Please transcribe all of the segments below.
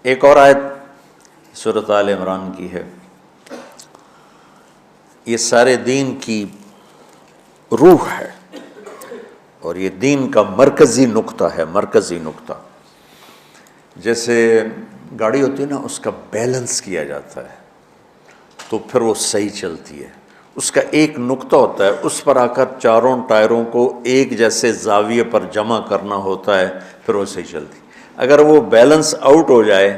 ایک اور آیت سورۃ آل عمران کی ہے، یہ سارے دین کی روح ہے اور یہ دین کا مرکزی نقطہ ہے، مرکزی نقطہ۔ جیسے گاڑی ہوتی ہے نا، اس کا بیلنس کیا جاتا ہے تو پھر وہ صحیح چلتی ہے۔ اس کا ایک نقطہ ہوتا ہے، اس پر آ کر چاروں ٹائروں کو ایک جیسے زاویے پر جمع کرنا ہوتا ہے، پھر وہ صحیح چلتی۔ اگر وہ بیلنس آؤٹ ہو جائے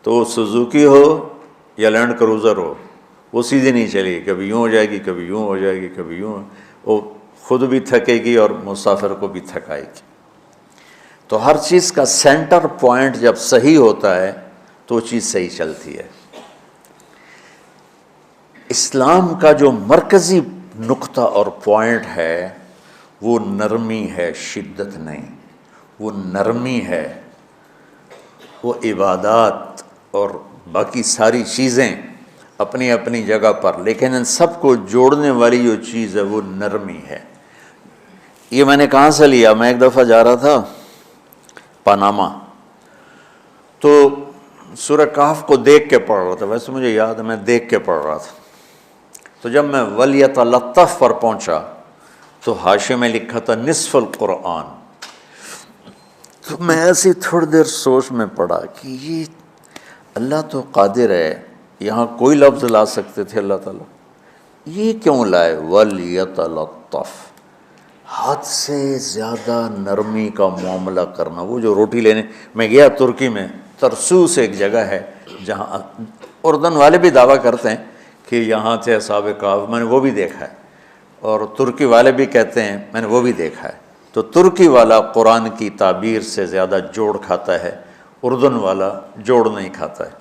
تو سوزوکی ہو یا لینڈ کروزر ہو، وہ سیدھی نہیں چلے گی، کبھی یوں ہو جائے گی، کبھی یوں ہو جائے گی، کبھی یوں، وہ خود بھی تھکے گی اور مسافر کو بھی تھکائے گی۔ تو ہر چیز کا سینٹر پوائنٹ جب صحیح ہوتا ہے تو وہ چیز صحیح چلتی ہے۔ اسلام کا جو مرکزی نقطہ اور پوائنٹ ہے وہ نرمی ہے، شدت نہیں، وہ نرمی ہے۔ وہ عبادات اور باقی ساری چیزیں اپنی اپنی جگہ پر، لیکن ان سب کو جوڑنے والی جو چیز ہے وہ نرمی ہے۔ یہ میں نے کہاں سے لیا؟ میں ایک دفعہ جا رہا تھا پاناما، تو سورہ کہف کو دیکھ کے پڑھ رہا تھا، ویسے مجھے یاد ہے میں دیکھ کے پڑھ رہا تھا۔ تو جب میں وَلْيَتَلَطَّفْ پر پہنچا تو حاشیے میں لکھا تھا نصف القرآن۔ تو میں ایسی تھوڑی دیر سوچ میں پڑا کہ یہ اللہ تو قادر ہے، یہاں کوئی لفظ لا سکتے تھے اللہ تعالیٰ، یہ کیوں لائے وَلْيَتَلَطَّفْ؟ حد سے زیادہ نرمی کا معاملہ کرنا۔ وہ جو روٹی لینے میں گیا ترکی میں، ترسوس ایک جگہ ہے جہاں اردن والے بھی دعویٰ کرتے ہیں کہ یہاں تھے اصحاب کہف، میں نے وہ بھی دیکھا ہے، اور ترکی والے بھی کہتے ہیں میں نے وہ بھی دیکھا ہے۔ تو ترکی والا قرآن کی تعبیر سے زیادہ جوڑ کھاتا ہے، اردن والا جوڑ نہیں کھاتا ہے۔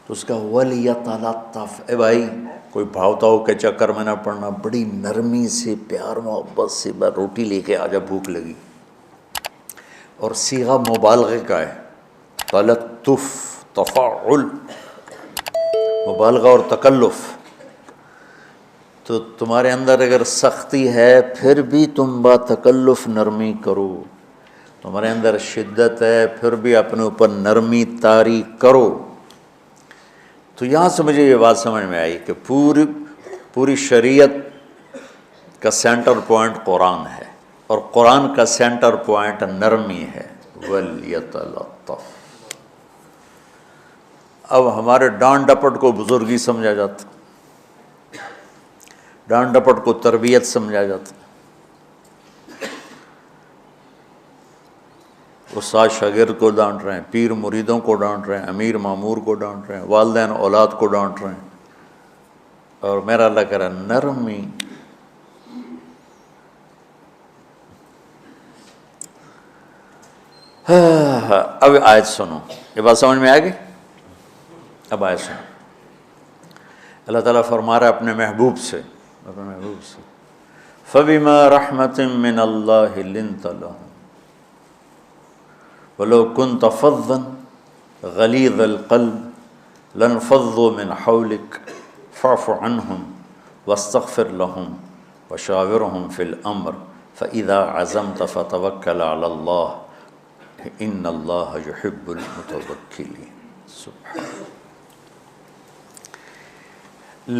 تو اس کا وَلْيَتَلَطَّفْ، اے بھائی کوئی بھاؤ تاؤ کے چکر میں نہ پڑنا، بڑی نرمی سے پیار محبت سے بس روٹی لے کے آجا، بھوک لگی۔ اور صیغہ مبالغے کا ہے، تلطف، تفاعل، مبالغہ اور تکلف۔ تو تمہارے اندر اگر سختی ہے پھر بھی تم با تکلف نرمی کرو، تمہارے اندر شدت ہے پھر بھی اپنے اوپر نرمی طاری کرو۔ تو یہاں سے مجھے یہ بات سمجھ میں آئی کہ پوری شریعت کا سینٹر پوائنٹ قرآن ہے، اور قرآن کا سینٹر پوائنٹ نرمی ہے، وَلْيَتَلَطَّفْ۔ اب ہمارے ڈانٹ ڈپٹ کو بزرگی سمجھا جاتا، ڈانٹ ڈپٹ کو تربیت سمجھا جاتا، استاد شاگرد کو ڈانٹ رہے ہیں، پیر مریدوں کو ڈانٹ رہے ہیں، امیر مامور کو ڈانٹ رہے ہیں، والدین اولاد کو ڈانٹ رہے ہیں، اور میرا اللہ کہہ رہا ہے نرمی۔ اب آیت سنو، یہ بات سمجھ میں آئے گی؟ اب آیت سنو، اللہ تعالیٰ فرما رہا ہے اپنے محبوب سے، فَبِمَا رَحْمَةٍ مِّنَ اللَّهِ لِنْتَ لَهُمْ وَلَوْ كُنْتَ فَظًّا غَلِيظَ الْقَلْبِ لَانفَضُّوا مِنْ حَوْلِكَ فَاعْفُ عَنْهُمْ وَاسْتَغْفِرْ لَهُمْ وَشَاوِرْهُمْ فِي الْأَمْرِ فَإِذَا عَزَمْتَ فَتَوَكَّلْ عَلَى اللَّهِ إِنَّ اللَّهَ يُحِبُّ الْمُتَوَكِّلِينَ۔ سبحان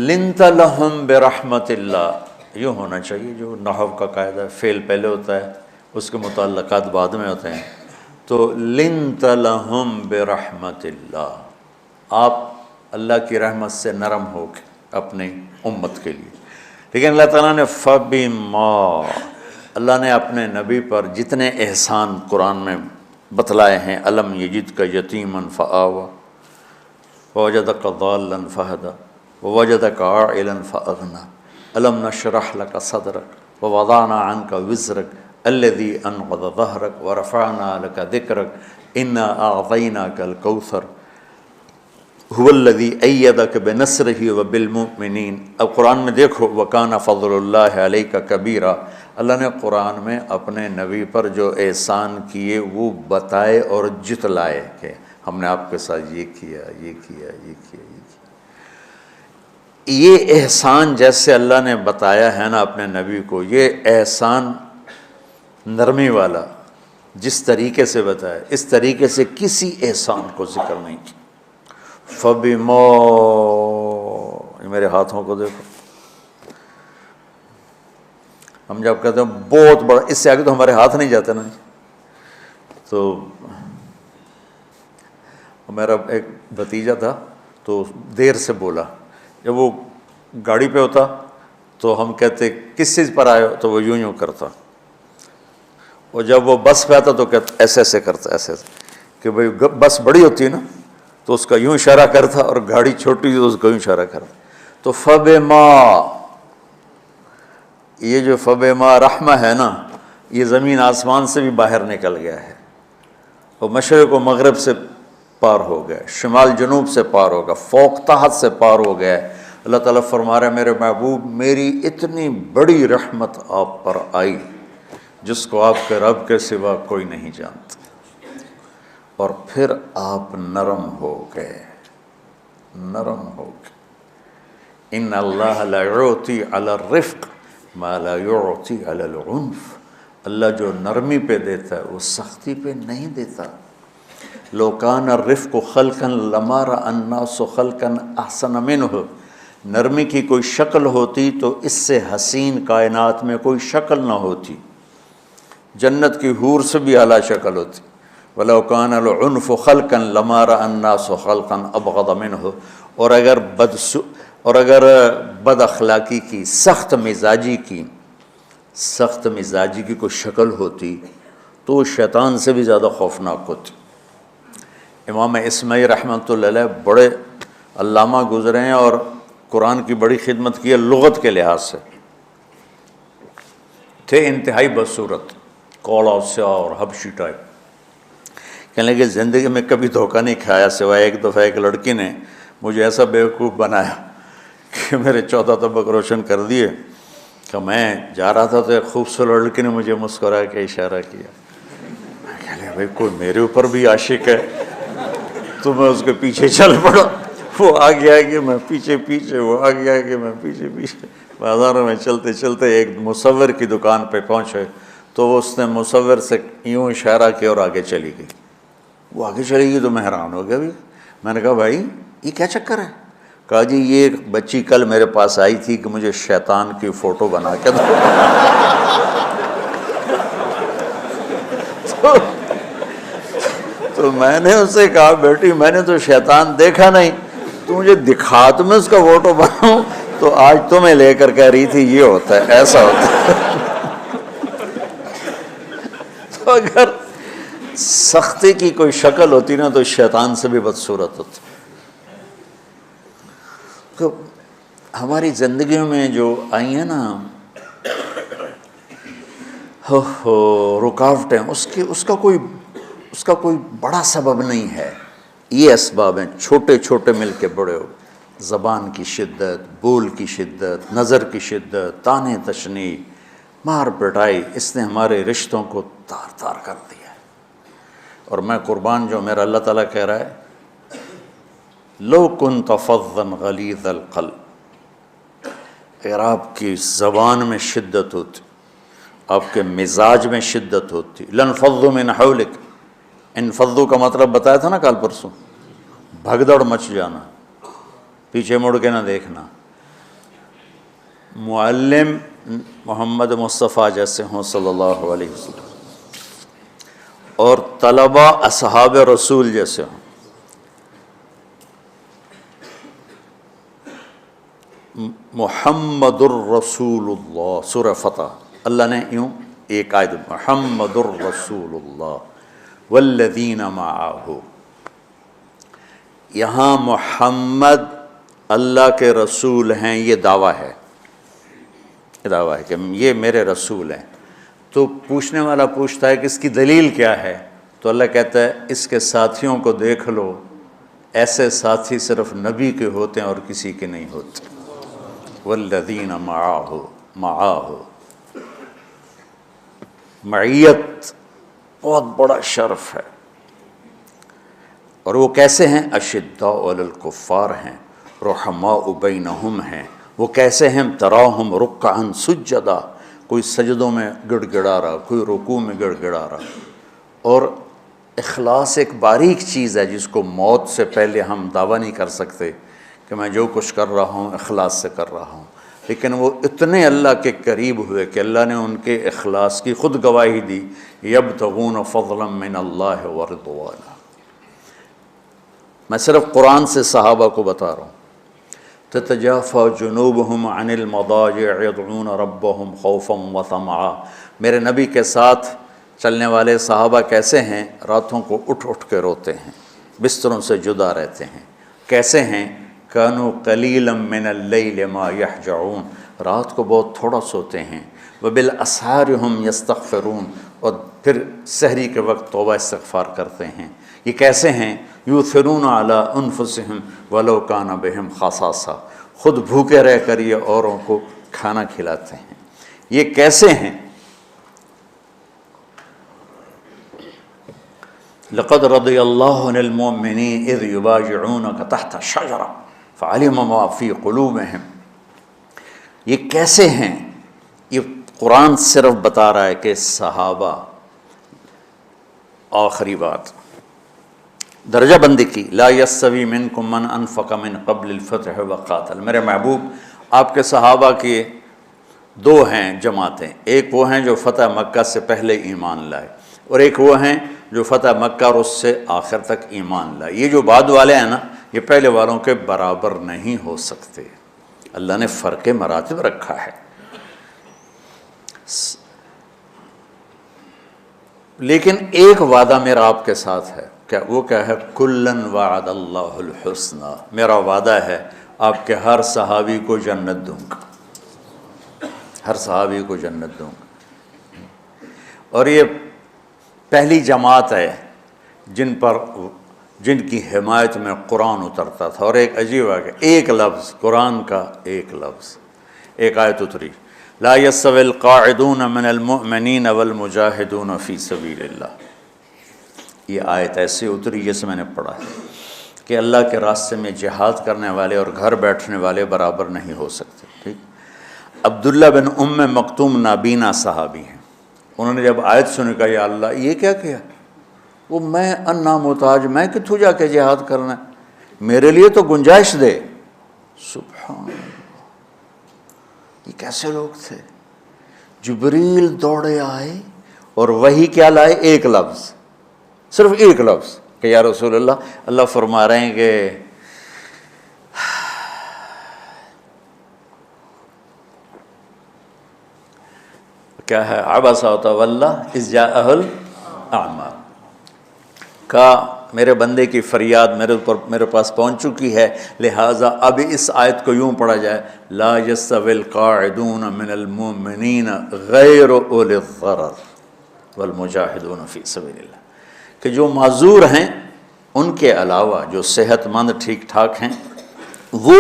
لنت لہم برحمت اللہ، یوں ہونا چاہیے، جو نحو کا قاعدہ ہے، فعل پہلے ہوتا ہے اس کے متعلقات بعد میں ہوتے ہیں۔ تو لنت لہم برحمت اللہ، آپ اللہ کی رحمت سے نرم ہو کے اپنی امت کے لیے۔ لیکن اللہ تعالیٰ نے فبما، اللہ نے اپنے نبی پر جتنے احسان قرآن میں بتلائے ہیں، الم یجدک یتیما فآویٰ ووجدک ضالا فہدیٰ ووجدک عائلا فأغنیٰ الم نشرح لک صدرک ووضعنا عنک وزرک الذی انقض ظہرک ورفعنا لک ذکرک انا اعطیناک الکوثر هو الذی ایدک بنصرہ وبالمؤمنین۔ اب قرآن میں دیکھو، وکان فضل اللہ علیک کبیرا، اللہ نے قرآن میں اپنے نبی پر جو احسان کیے وہ بتائے اور جتلائے کہ ہم نے آپ کے ساتھ یہ کیا، یہ کیا، یہ کیا، یہ کیا۔ یہ احسان جیسے اللہ نے بتایا ہے نا اپنے نبی کو، یہ احسان نرمی والا، جس طریقے سے بتایا اس طریقے سے کسی احسان کو ذکر نہیں کیا۔ فَبِمَا، یہ میرے ہاتھوں کو دیکھو، ہم جب کہتے ہیں بہت بڑا، اس سے آگے تو ہمارے ہاتھ نہیں جاتے نا۔ تو میرا ایک بھتیجا تھا تو دیر سے بولا، جب وہ گاڑی پہ ہوتا تو ہم کہتے کس چیز پر آئے ہو، تو وہ یوں کرتا، اور جب وہ بس پہ آتا تو کہتا ایسے ایسے کرتا، ایسے ایسے، کہ بھئی بس بڑی ہوتی ہے نا تو اس کا یوں اشارہ کرتا، اور گاڑی چھوٹی تو اس کا یوں اشارہ کرتا۔ تو فَبِمَا، یہ جو فَبِمَا رحمہ ہے نا، یہ زمین آسمان سے بھی باہر نکل گیا ہے، اور مشرق و مغرب سے پار ہو گیا، شمال جنوب سے پار ہوگا، فوق تحت سے پار ہو گیا ہے۔ اللہ تعالیٰ فرما رہا ہے میرے محبوب میری اتنی بڑی رحمت آپ پر آئی جس کو آپ کے رب کے سوا کوئی نہیں جانتا، اور پھر آپ نرم ہو گئے، نرم ہو گئے۔ ان اللہ لا یعطی علی الرفق ما لا یعطی علی العنف، اللہ جو نرمی پہ دیتا ہے وہ سختی پہ نہیں دیتا۔ لو کان الرفق خلقا لما رأى الناس خلقا احسن منه، نرمی کی کوئی شکل ہوتی تو اس سے حسین کائنات میں کوئی شکل نہ ہوتی، جنت کی حور سے بھی اعلیٰ شکل ہوتی۔ وَلَوْ كَانَ الْعُنْفُ خَلْقًا لَمَا رَأَى النَّاسُ خَلْقًا أَبْغَضَ مِنْهُ، اور اگر بد اخلاقی کی، سخت مزاجی کی کوئی شکل ہوتی تو وہ شیطان سے بھی زیادہ خوفناک ہوتی۔ امام اسماعیل رحمۃ اللہ علیہ بڑے علامہ گزرے ہیں اور قرآن کی بڑی خدمت کی ہے لغت کے لحاظ سے، تھے انتہائی بدصورت، کوڑا سیاہ اور حبشی ٹائپ۔ کہنے لگے زندگی میں کبھی دھوکہ نہیں کھایا سوائے ایک دفعہ ایک لڑکی نے مجھے ایسا بیوقوف بنایا کہ میرے 14 طبق روشن کر دیے، کہ میں جا رہا تھا تو ایک خوبصورت لڑکی نے مجھے مسکرا کے اشارہ کیا، میں کہہ لیا بھائی کوئی میرے اوپر بھی عاشق ہے، تو میں اس کے پیچھے چل پڑا، وہ آگے آگے میں پیچھے پیچھے، وہ آگے آگے میں پیچھے پیچھے، بازاروں میں چلتے چلتے ایک مصور کی دکان پہ پہنچے تو اس نے مصور سے یوں اشارہ کیا اور آگے چلی گئی۔ وہ آگے چلی گئی تو میں حیران ہو گیا بھی، میں نے کہا بھائی یہ کیا چکر ہے؟ کہا جی یہ ایک بچی کل میرے پاس آئی تھی کہ مجھے شیطان کی فوٹو بنا کے دو۔ تو میں نے اس سے کہا بیٹی میں نے تو شیطان دیکھا نہیں، تو مجھے دکھا تو میں اس کا فوٹو بناؤں، تو آج تمہیں لے کر کہہ رہی تھی یہ ہوتا ہے ایسا ہوتا ہے۔ تو اگر سختی کی کوئی شکل ہوتی نا تو شیطان سے بھی بدصورت ہوتی۔ تو ہماری زندگیوں میں جو آئی ہیں نا رکاوٹیں، اس کا کوئی بڑا سبب نہیں ہے، یہ اسباب ہیں چھوٹے چھوٹے مل کے بڑے ہو، زبان کی شدت، بول کی شدت، نظر کی شدت، طعنے تشنیع، مار پٹائی، اس نے ہمارے رشتوں کو تار تار کر دیا ہے۔ اور میں قربان جو میرا اللہ تعالیٰ کہہ رہا ہے لو کنت فظا غلیظ القلب، اگر آپ کی زبان میں شدت ہوتی، آپ کے مزاج میں شدت ہوتی، لانفضوا من حولک، انفضوا کا مطلب بتایا تھا نا کل پرسوں، بھگدڑ مچ جانا، پیچھے مڑ کے نہ دیکھنا۔ معلم محمد مصطفیٰ جیسے ہوں صلی اللہ علیہ وسلم، اور طلبہ اصحاب رسول جیسے ہوں، محمد الرسول اللہ، سورہ فتح اللہ نے یوں ایک آیت محمد الرسول اللہ والذین معہ، یہاں محمد اللہ کے رسول ہیں، یہ دعویٰ ہے، کہ یہ میرے رسول ہیں۔ تو پوچھنے والا پوچھتا ہے کہ اس کی دلیل کیا ہے؟ تو اللہ کہتا ہے اس کے ساتھیوں کو دیکھ لو، ایسے ساتھی صرف نبی کے ہوتے ہیں اور کسی کے نہیں ہوتے۔ والذین معاہ، معیت بہت بڑا شرف ہے۔ اور وہ کیسے ہیں؟ اشداء علی الکفار ہیں، رحماء بینہم ہیں۔ وہ کیسے ہیں؟ تراہم رکعا سجدا، کوئی سجدوں میں گڑ گڑا رہا، کوئی رکوع میں گڑ گڑا رہا، اور اخلاص ایک باریک چیز ہے جس کو موت سے پہلے ہم دعویٰ نہیں کر سکتے کہ میں جو کچھ کر رہا ہوں اخلاص سے کر رہا ہوں، لیکن وہ اتنے اللہ کے قریب ہوئے کہ اللہ نے ان کے اخلاص کی خود گواہی دی، یبتغون فضلا من اللہ ورضوانا۔ میں صرف قرآن سے صحابہ کو بتا رہا ہوں، تتجافى جنوبهم عن المضاجع يدعون ربهم خوفا وطمعا۔ میرے نبی کے ساتھ چلنے والے صحابہ کیسے ہیں؟ راتوں کو اٹھ اٹھ کے روتے ہیں، بستروں سے جدا رہتے ہیں۔ کیسے ہیں؟ كانوا قليلا من الليل ما يهجعون، رات کو بہت تھوڑا سوتے ہیں۔ وبالاسحار هم يستغفرون، اور پھر سحری کے وقت توبہ استغفار کرتے ہیں۔ یہ کیسے ہیں؟ یؤثرون علی انفسهم ولو کان بهم خصاصہ، خود بھوکے رہ کر یہ اوروں کو کھانا کھلاتے ہیں۔ یہ کیسے ہیں؟ لقد رضی اللہ عن المؤمنین اذ یبایعونک تحت الشجرہ فعلم ما فی قلوبہم۔ یہ کیسے ہیں؟ یہ قرآن صرف بتا رہا ہے کہ صحابہ، آخری بات درجہ بندی کی، لا یستوی منکم من انفق من قبل الفتح وقاتل۔ میرے محبوب، آپ کے صحابہ کے دو ہیں جماعتیں، ایک وہ ہیں جو فتح مکہ سے پہلے ایمان لائے، اور ایک وہ ہیں جو فتح مکہ اور اس سے آخر تک ایمان لائے۔ یہ جو بعد والے ہیں نا، یہ پہلے والوں کے برابر نہیں ہو سکتے، اللہ نے فرق مراتب رکھا ہے۔ لیکن ایک وعدہ میرا آپ کے ساتھ ہے، وہ کیا ہے؟ کلن وعد اللہ الحسنہ، میرا وعدہ ہے آپ کے ہر صحابی کو جنت دوں گا، ہر صحابی کو جنت دوں گا۔ اور یہ پہلی جماعت ہے جن کی حمایت میں قرآن اترتا تھا۔ اور ایک عجیب ہے کہ ایک لفظ قرآن کا، ایک لفظ، ایک آیت اتری، لا یستوی القاعدون من المؤمنین والمجاہدون فی سبیل اللہ۔ یہ آیت ایسے اتری جیسے میں نے پڑھا ہے کہ اللہ کے راستے میں جہاد کرنے والے اور گھر بیٹھنے والے برابر نہیں ہو سکتے۔ ٹھیک، عبداللہ بن ام مکتوم نابینا صحابی ہیں، انہوں نے جب آیت سنی کہا یا اللہ یہ کیا کیا؟ وہ میں انا محتاج، میں کتوں جا کے جہاد کرنا ہے، میرے لیے تو گنجائش دے۔ سبحان اللہ، یہ کیسے لوگ تھے؟ جبریل دوڑے آئے اور وہی کیا لائے؟ ایک لفظ، صرف ایک لفظ کہ یا رسول اللہ، اللہ فرما رہے ہیں کہ کیا ہے؟ عبس وتولی اذ جاءہ الاعمی، کہا میرے بندے کی فریاد میرے پاس پہنچ چکی ہے، لہٰذا اب اس آیت کو یوں پڑھا جائے، لا یستوی القاعدون من المؤمنین غیر اولی الضرر والمجاہدون فی سبیل اللہ، کہ جو معذور ہیں ان کے علاوہ جو صحت مند ٹھیک ٹھاک ہیں وہ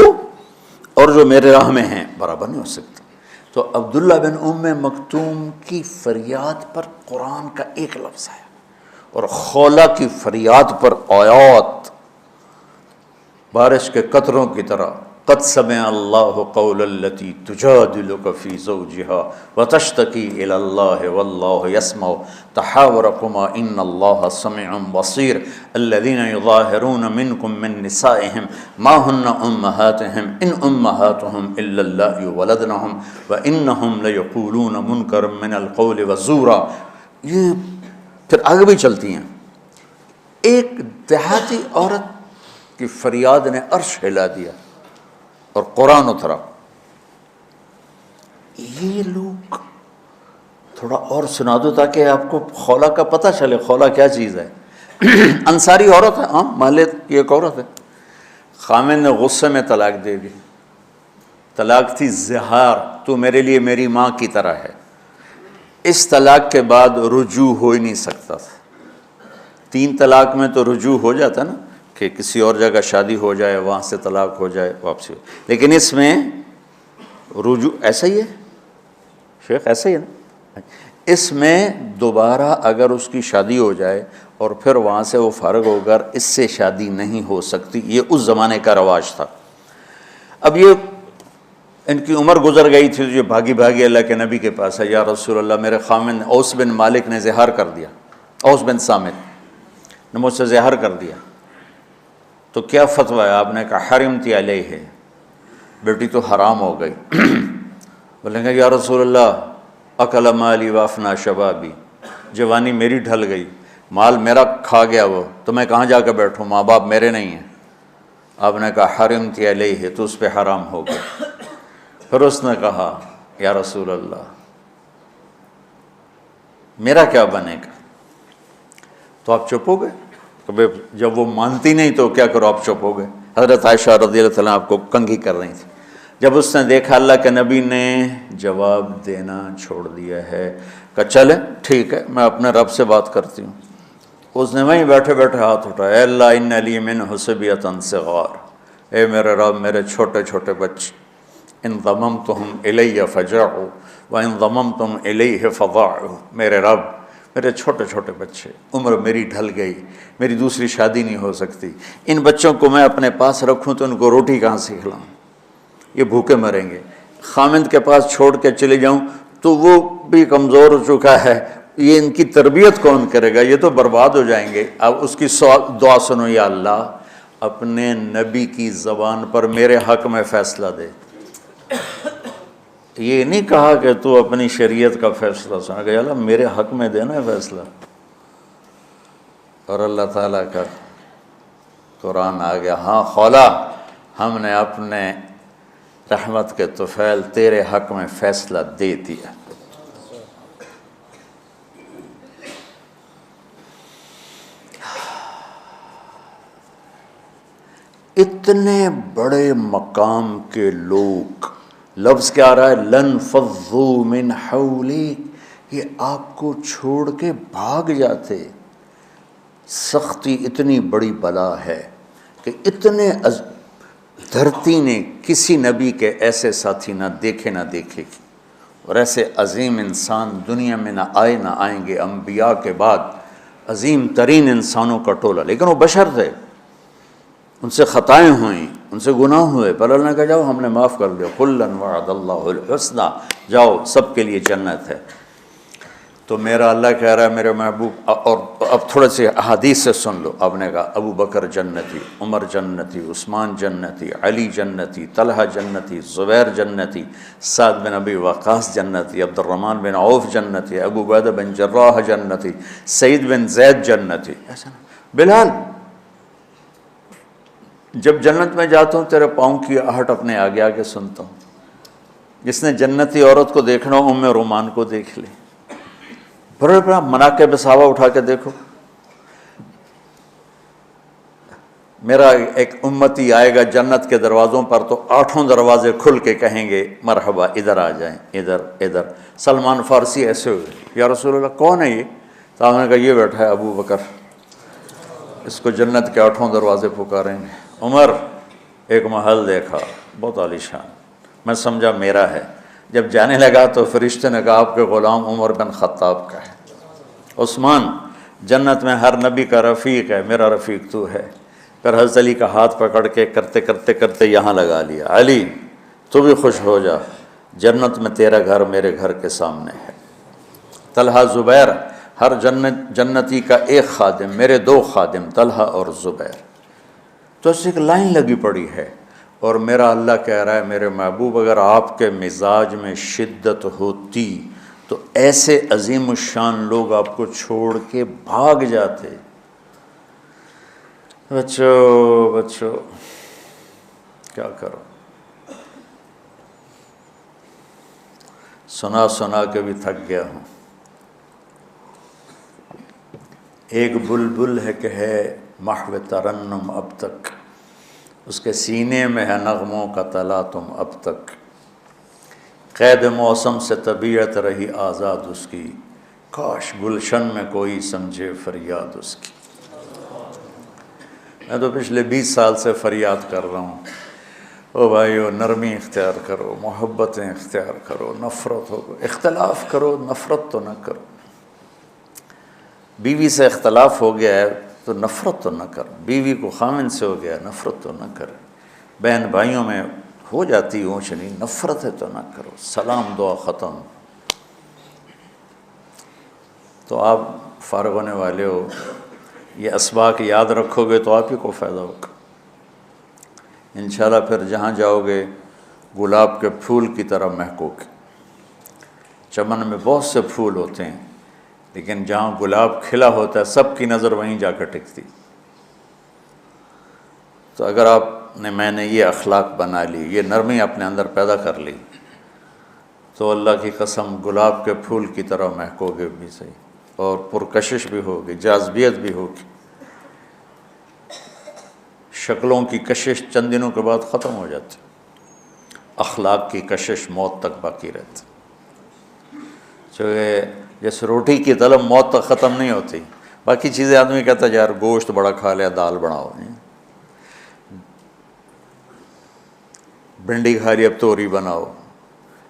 اور جو میرے راہ میں ہیں برابر نہیں ہو سکتے۔ تو عبداللہ بن ام مکتوم کی فریاد پر قرآن کا ایک لفظ ہے، اور خولہ کی فریاد پر آیات بارش کے قطروں کی طرح، قد سمع اللہ قول التی تجادلک فی زوجها وتشتکی الی اللہ واللہ یسمع تحاورکما ان اللہ سمیع بصیر الذین یظاہرون منکم من نسائهم ما ہن امہاتهم ان امہاتهم الا اللہ ولدنهم وانہم لیقولون منکرا من القول وزورا۔ یہ پھر آگے بھی چلتی ہیں۔ ایک دیہاتی عورت کی فریاد نے عرش ہلا دیا اور قرآن اترا۔ یہ لوگ تھوڑا اور سنا دو تاکہ آپ کو خولہ کا پتہ چلے، خولہ کیا چیز ہے۔ انصاری عورت ہے، ہاں محلے کی ایک عورت ہے، خامن نے غصے میں طلاق دے دی، طلاق تھی زہار، تو میرے لیے میری ماں کی طرح ہے۔ اس طلاق کے بعد رجوع ہو ہی نہیں سکتا تھا۔ 3 طلاق میں تو رجوع ہو جاتا نا، کہ کسی اور جگہ شادی ہو جائے، وہاں سے طلاق ہو جائے، واپسی ہو، لیکن اس میں رجوع ایسا ہی ہے شیخ، ایسا ہی ہے نا، اس میں دوبارہ اگر اس کی شادی ہو جائے اور پھر وہاں سے وہ فارغ ہو کر اس سے شادی نہیں ہو سکتی، یہ اس زمانے کا رواج تھا۔ اب یہ ان کی عمر گزر گئی تھی، جو بھاگی بھاگی اللہ کے نبی کے پاس ہے، یا رسول اللہ میرے خامن اوس بن مالک نے زہار کر دیا، اوس بن صامت نے مجھ سے زہر کر دیا، تو کیا فتویٰ ہے؟ آپ نے کہا حرمتی علیہ، بیٹی تو حرام ہو گئی۔ بولیں گے یا رسول اللہ اکل مالی وافنا شبابی، جوانی میری ڈھل گئی، مال میرا کھا گیا وہ، تو میں کہاں جا کے بیٹھوں، ماں باپ میرے نہیں ہیں۔ آپ نے کہا حرمتی علیہ، تو اس پہ حرام ہو گیا۔ پھر اس نے کہا یا رسول اللہ میرا کیا بنے گا؟ تو آپ چپ ہو گئے؟ کہ جب وہ مانتی نہیں تو کیا کرو، آپ چپ ہو گئے۔ حضرت عائشہ رضی اللہ عنہ آپ کو کنگھی کر رہی تھی۔ جب اس نے دیکھا اللہ کے نبی نے جواب دینا چھوڑ دیا ہے، کہ چلے ٹھیک ہے میں اپنے رب سے بات کرتی ہوں، اس نے وہیں بیٹھے بیٹھے ہاتھ اٹھایا، اے اللہ ان لی منہ صبیۃ صغار، اے میرے رب میرے چھوٹے چھوٹے بچے، ان ضممتہم الی فجعوا وان ضممتم الیہ فضاعوا، میرے رب میرے چھوٹے چھوٹے بچے، عمر میری ڈھل گئی، میری دوسری شادی نہیں ہو سکتی، ان بچوں کو میں اپنے پاس رکھوں تو ان کو روٹی کہاں سے کھلاؤں، یہ بھوکے مریں گے، خامند کے پاس چھوڑ کے چلے جاؤں تو وہ بھی کمزور ہو چکا ہے، یہ ان کی تربیت کون کرے گا، یہ تو برباد ہو جائیں گے۔ اب اس کی دعا سنو، یا اللہ اپنے نبی کی زبان پر میرے حق میں فیصلہ دے۔ یہ نہیں کہا کہ تو اپنی شریعت کا فیصلہ سنا، کہ اللہ میرے حق میں دینا ہے فیصلہ۔ اور اللہ تعالیٰ کا قرآن آ گیا، ہاں خولا ہم نے اپنے رحمت کے طفیل تیرے حق میں فیصلہ دے دیا۔ اتنے بڑے مقام کے لوگ، لفظ کیا آ رہا ہے، لن فضوا من حولک، یہ آپ کو چھوڑ کے بھاگ جاتے۔ سختی اتنی بڑی بلا ہے کہ اتنے دھرتی نے کسی نبی کے ایسے ساتھی نہ دیکھے گی، اور ایسے عظیم انسان دنیا میں نہ آئیں گے، انبیاء کے بعد عظیم ترین انسانوں کا ٹولہ، لیکن وہ بشر تھے، ان سے خطائیں ہوئیں، ان سے گناہ ہوئے، پر اللہ نے کہا جاؤ ہم نے معاف کر دیا، کلا وعد اللہ الحسنی، جاؤ سب کے لیے جنت ہے۔ تو میرا اللہ کہہ رہا ہے میرے محبوب، اور اب تھوڑے سے احادیث سے سن لو۔ آپ نے کہا ابو بکر جنتی، عمر جنتی، عثمان جنتی، علی جنتی، طلحہ جنتی، زبیر جنتی، سعد بن ابی وقاص جنتی، عبد الرحمن بن عوف جنتی، ابو عبیدہ بن جراح جنتی، سعید بن زید جنتی، ایسا بلال جب جنت میں جاتا ہوں تیرے پاؤں کی آہٹ اپنے آگے آگے سنتا ہوں۔ جس نے جنتی عورت کو دیکھنا ہو ام رومان کو دیکھ لے، بڑے بڑا مناقب صحابہ اٹھا کے دیکھو۔ میرا ایک امتی آئے گا جنت کے دروازوں پر تو 8 دروازے کھل کے کہیں گے مرحبا ادھر آ جائیں، ادھر ادھر۔ سلمان فارسی ایسے ہوئے، یا رسول اللہ کون ہے یہ؟ تو آپ نے کہا یہ بیٹھا ہے ابو بکر، اس کو جنت کے 8 دروازے پکاریں گے۔ عمر ایک محل دیکھا بہت عالیشان، میں سمجھا میرا ہے، جب جانے لگا تو فرشتے نے کہا آپ کے غلام عمر بن خطاب کا ہے۔ عثمان جنت میں ہر نبی کا رفیق ہے، میرا رفیق تو ہے۔ پھر حضرت علی کا ہاتھ پکڑ کے کرتے کرتے کرتے یہاں لگا لیا، علی تو بھی خوش ہو جا، جنت میں تیرا گھر میرے گھر کے سامنے ہے۔ طلحہ زبیر، ہر جنتی کا ایک خادم، میرے 2 خادم طلحہ اور زبیر۔ تو اس ایک لائن لگی پڑی ہے، اور میرا اللہ کہہ رہا ہے میرے محبوب اگر آپ کے مزاج میں شدت ہوتی تو ایسے عظیم الشان لوگ آپ کو چھوڑ کے بھاگ جاتے۔ بچو کیا کرو، سنا سنا کے بھی تھک گیا ہوں۔ ایک بلبل ہے کہ ہے محو ترنم اب تک، اس کے سینے میں ہے نغموں کا تلاطم اب تک، قید موسم سے طبیعت رہی آزاد اس کی، کاش گلشن میں کوئی سمجھے فریاد اس کی۔ میں تو پچھلے 20 سال سے فریاد کر رہا ہوں، او بھائیو نرمی اختیار کرو، محبتیں اختیار کرو، نفرت ہو، اختلاف کرو، نفرت تو نہ کرو۔ بیوی سے اختلاف ہو گیا ہے تو نفرت تو نہ کر، بیوی کو خامن سے ہو گیا نفرت تو نہ کر، بہن بھائیوں میں ہو جاتی اونچ نہیں، نفرت ہے تو نہ کرو، سلام دعا ختم۔ تو آپ فارغ ہونے والے ہو، یہ اسباق یاد رکھو گے تو آپ ہی کو فائدہ ہوگا انشاءاللہ۔ پھر جہاں جاؤ گے گلاب کے پھول کی طرح مہکو گے۔ چمن میں بہت سے پھول ہوتے ہیں، لیکن جہاں گلاب کھلا ہوتا ہے سب کی نظر وہیں جا کر ٹکتی۔ تو اگر میں نے یہ اخلاق بنا لی، یہ نرمی اپنے اندر پیدا کر لی، تو اللہ کی قسم گلاب کے پھول کی طرح مہکو گے بھی صحیح، اور پرکشش بھی ہوگی، جاذبیت بھی ہوگی۔ شکلوں کی کشش چند دنوں کے بعد ختم ہو جاتی، اخلاق کی کشش موت تک باقی رہتی۔ جیسے روٹی کی طلب موت تک ختم نہیں ہوتی، باقی چیزیں آدمی کہتا ہے یار گوشت بڑا کھا لیا، دال بناؤ، بھنڈی کھا لی اب توری بناؤ،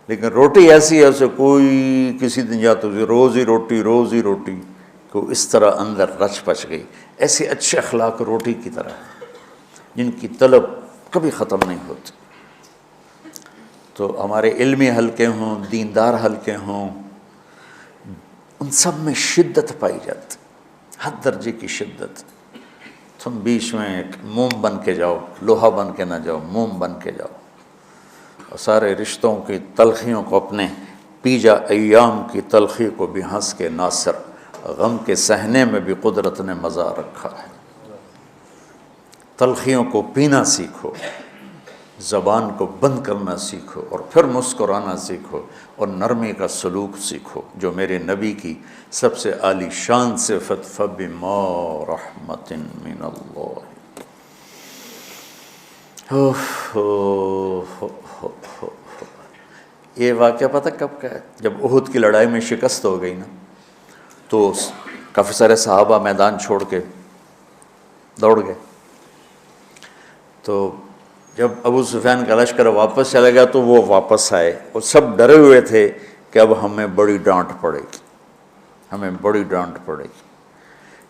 لیکن روٹی ایسی ہے اسے کوئی کسی دن جاتا روز ہی روٹی کو اس طرح اندر رچ پچ گئی۔ ایسے اچھے اخلاق روٹی کی طرح ہیں جن کی طلب کبھی ختم نہیں ہوتی۔ تو ہمارے علمی حلقے ہوں، دیندار حلقے ہوں، ان سب میں شدت پائی جاتی، حد درجے کی شدت۔ تم بیچ میں ایک موم بن کے جاؤ، لوہا بن کے نہ جاؤ، موم بن کے جاؤ، اور سارے رشتوں کی تلخیوں کو اپنے پی جا، ایام کی تلخی کو بھی ہنس کے ناصر، غم کے سہنے میں بھی قدرت نے مزہ رکھا ہے۔ تلخیوں کو پینا سیکھو، زبان کو بند کرنا سیکھو، اور پھر مسکرانا سیکھو، اور نرمی کا سلوک سیکھو، جو میرے نبی کی سب سے عالی شان صفت فَبِمَا رَحْمَةٍ مِّنَ اللَّهِ۔ یہ واقعہ پتہ کب کا ہے؟ جب احد کی لڑائی میں شکست ہو گئی نا، تو کافی سارے صحابہ میدان چھوڑ کے دوڑ گئے۔ تو جب ابو سفیان کا لشکر واپس چلا گیا تو وہ واپس آئے، اور سب ڈرے ہوئے تھے کہ اب ہمیں بڑی ڈانٹ پڑے گی، ہمیں بڑی ڈانٹ پڑے گی۔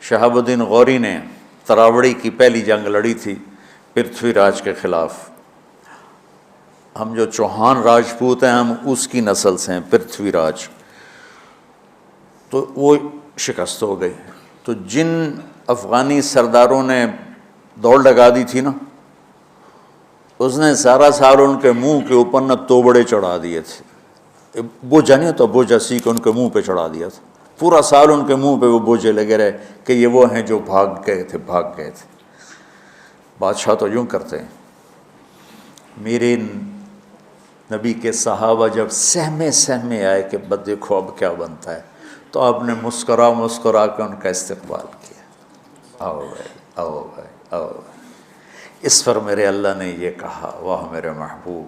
شہاب الدین غوری نے تراوڑی کی پہلی جنگ لڑی تھی پرتھوی راج کے خلاف۔ ہم جو چوہان راجپوت ہیں ہم اس کی نسل سے ہیں، پرتھوی راج، تو وہ شکست ہو گئی۔ تو جن افغانی سرداروں نے دوڑ لگا دی تھی نا، اس نے سارا سال ان کے منہ کے اوپر نہ توبڑے چڑھا دیے تھے، بوجھا نہیں ہوتا، بوجھا سی کے ان کے منہ پہ چڑھا دیا تھا، پورا سال ان کے منہ پہ وہ بوجھے لگے رہے کہ یہ وہ ہیں جو بھاگ گئے تھے۔ بادشاہ تو یوں کرتے ہیں۔ میرے نبی کے صحابہ جب سہمے آئے کہ بس دیکھو اب کیا بنتا ہے، تو آپ نے مسکرا کے ان کا استقبال کیا، آؤ بھائی آؤ بھائی آؤ بھائی۔ اس پر میرے اللہ نے یہ کہا، واہ میرے محبوب،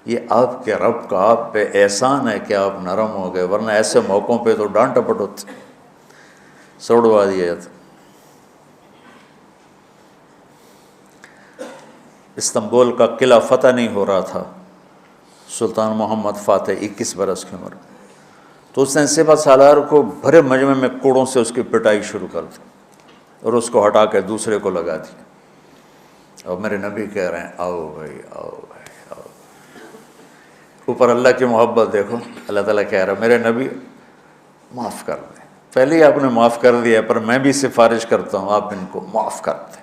یہ آپ کے رب کا آپ پہ احسان ہے کہ آپ نرم ہو گئے، ورنہ ایسے موقعوں پہ تو ڈانٹ ٹپٹ ہوتی، سوڑوا دیا جاتا۔ استنبول کا قلعہ فتح نہیں ہو رہا تھا، سلطان محمد فاتح 21 برس کی عمر، تو اس نے سپہ سالار کو بھرے مجمع میں کوڑوں سے اس کی پٹائی شروع کر دی، اور اس کو ہٹا کے دوسرے کو لگا دیا۔ اور میرے نبی کہہ رہے ہیں آؤ بھائی آؤ بھائی آؤ۔ اوپر اللہ کی محبت دیکھو، اللہ تعالیٰ کہہ رہا ہے میرے نبی معاف کر دیں، پہلے ہی آپ نے معاف کر دیا، پر میں بھی سفارش کرتا ہوں آپ ان کو معاف کر دیں۔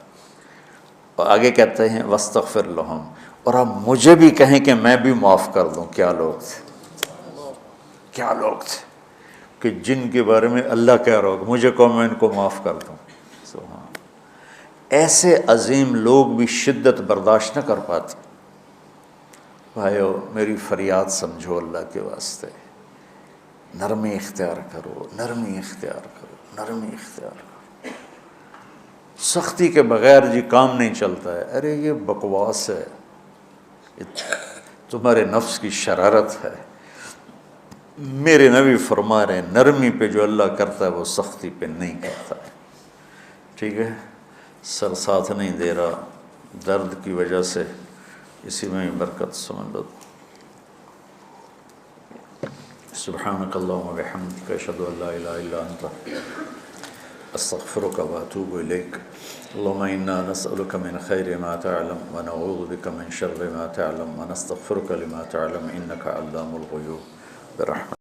اور آگے کہتے ہیں وَاسْتَغْفِرْ لَهُمْ، اور آپ مجھے بھی کہیں کہ میں بھی معاف کر دوں۔ کیا لوگ تھے کہ جن کے بارے میں اللہ کہہ رہا ہوگا مجھے کہو میں ان کو معاف کر دوں۔ سبحان، ایسے عظیم لوگ بھی شدت برداشت نہ کر پاتے۔ بھائیو میری فریاد سمجھو اللہ کے واسطے، نرمی اختیار کرو، نرمی اختیار کرو، نرمی اختیار کرو۔ سختی کے بغیر جی کام نہیں چلتا ہے، ارے یہ بکواس ہے، تمہارے نفس کی شرارت ہے۔ میرے نبی فرما رہے ہیں نرمی پہ جو اللہ کرتا ہے وہ سختی پہ نہیں کرتا ہے۔ ٹھیک ہے، سر ساتھ نہیں دے رہا درد کی وجہ سے، اسی میں ہی برکت سمجھ لو۔ سبحانک اللہم و بحمدک، اشہد ان لا الہ الا انت، استغفرک و اتوب الیک۔ اللہم انا نسألک من خیر ما تعلم ونعوذ بک من شر ما تعلم ونستغفرک لما تعلم انک علام الغیوب برحمتک۔